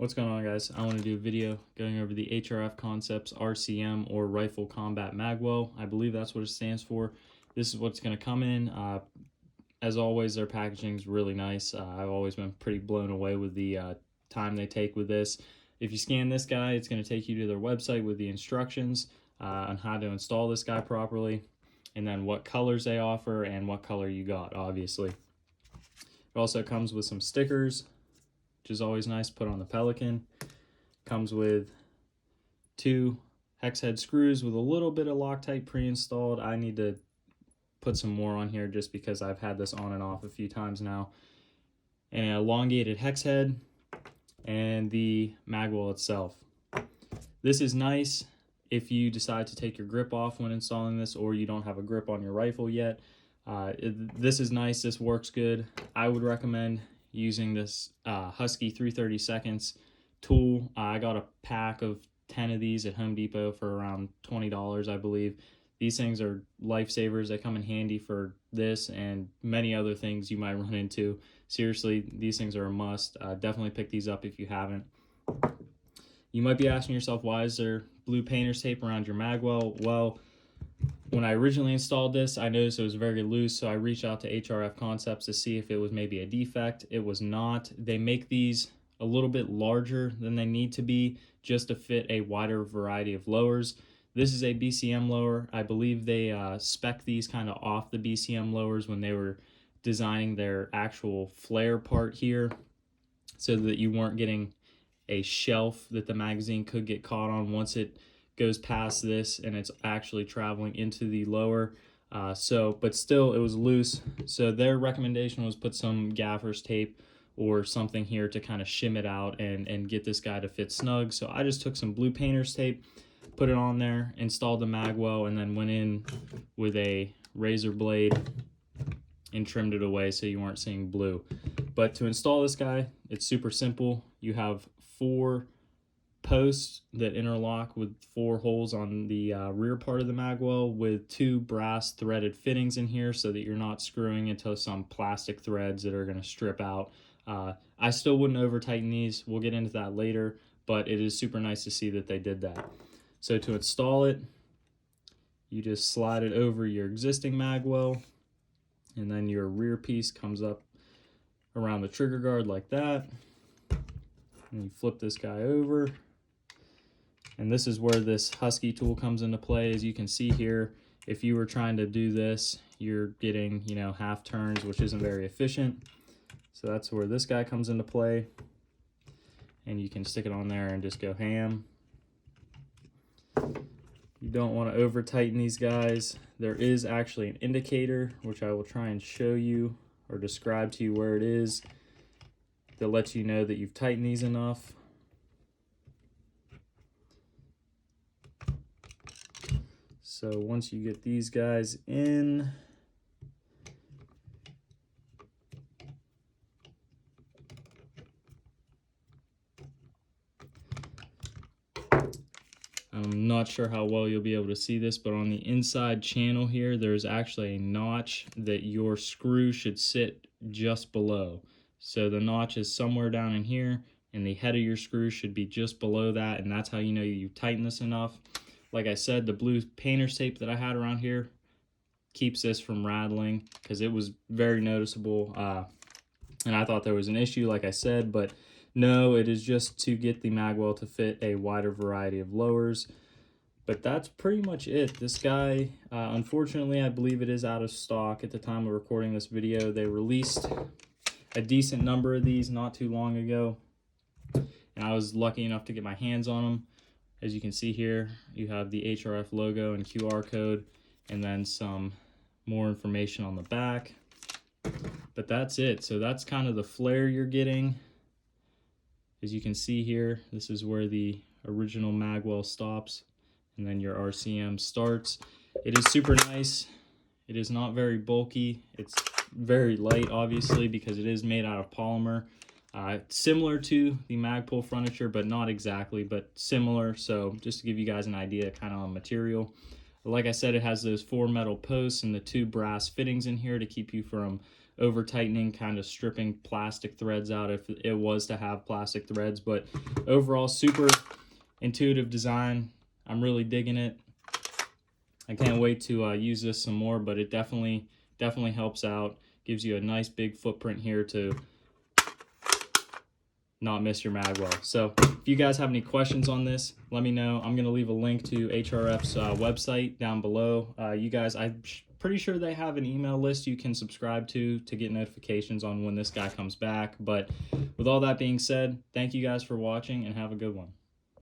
What's going on, guys? I want to do a video going over the HRF Concepts RCM, or Rifle Combat Magwell. I believe that's what it stands for. This is what's going to come in. As always, their packaging is really nice. I've always been pretty blown away with the time they take with this. If you scan this guy, it's going to take you to their website with the instructions on how to install this guy properly, and then what colors they offer and what color you got, obviously. It also comes with some stickers, which is always nice to put on the Pelican. Comes with 2 hex head screws with a little bit of Loctite pre-installed. I need to put some more on here just because I've had this on and off a few times now. And an elongated hex head and the Magwell itself. This is nice if you decide to take your grip off when installing this, or you don't have a grip on your rifle yet. This is nice. This works good. I would recommend using this Husky 3/32 tool. I got a pack of 10 of these at Home Depot for around $20, I believe. These things are lifesavers. They come in handy for this and many other things you might run into. Seriously, these things are a must. Definitely pick these up if you haven't. You might be asking yourself, why is there blue painter's tape around your Magwell? Well, when I originally installed this, I noticed it was very loose, so I reached out to HRF Concepts to see if it was maybe a defect. It was not. They make these a little bit larger than they need to be just to fit a wider variety of lowers. This is a BCM lower. I believe they spec these kind of off the BCM lowers when they were designing their actual flare part here, so that you weren't getting a shelf that the magazine could get caught on once it goes past this and it's actually traveling into the lower. But still, it was loose. So their recommendation was put some gaffer's tape or something here to kind of shim it out and get this guy to fit snug. So I just took some blue painter's tape, put it on there, installed the Magwell, and then went in with a razor blade and trimmed it away so you weren't seeing blue. But to install this guy, it's super simple. You have 4 posts that interlock with 4 holes on the rear part of the Magwell, with 2 brass threaded fittings in here so that you're not screwing into some plastic threads that are going to strip out. I still wouldn't over tighten these. We'll get into that later, but it is super nice to see that they did that. So to install it, you just slide it over your existing Magwell, and then your rear piece comes up around the trigger guard like that. And you flip this guy over. And this is where this Husky tool comes into play. As you can see here, if you were trying to do this, you're getting, half turns, which isn't very efficient. So that's where this guy comes into play. And you can stick it on there and just go ham. You don't want to over tighten these guys. There is actually an indicator, which I will try and show you or describe to you where it is, that lets you know that you've tightened these enough. So once you get these guys in, I'm not sure how well you'll be able to see this, but on the inside channel here, there's actually a notch that your screw should sit just below. So the notch is somewhere down in here, and the head of your screw should be just below that, and that's how you know you've tightened this enough. Like I said, the blue painter's tape that I had around here keeps this from rattling, because it was very noticeable, and I thought there was an issue, like I said, but no, it is just to get the Magwell to fit a wider variety of lowers. But that's pretty much it. This guy, unfortunately, I believe it is out of stock at the time of recording this video. They released a decent number of these not too long ago, and I was lucky enough to get my hands on them. As you can see here, you have the HRF logo and QR code, and then some more information on the back. But that's it. So that's kind of the flare you're getting. As you can see here, this is where the original Magwell stops, and then your RCM starts. It is super nice. It is not very bulky. It's very light, obviously, because it is made out of polymer. Similar to the Magpul furniture, but not exactly, but similar. So just to give you guys an idea kind of on material. Like I said, it has those 4 metal posts and the 2 brass fittings in here to keep you from over tightening, kind of stripping plastic threads out if it was to have plastic threads. But overall, super intuitive design. I'm really digging it. I can't wait to use this some more, but it definitely helps out. Gives you a nice big footprint here to not miss your Magwell. So if you guys have any questions on this, let me know. I'm going to leave a link to HRF's website down below. You guys, I'm pretty sure they have an email list you can subscribe to get notifications on when this guy comes back. But with all that being said, thank you guys for watching and have a good one.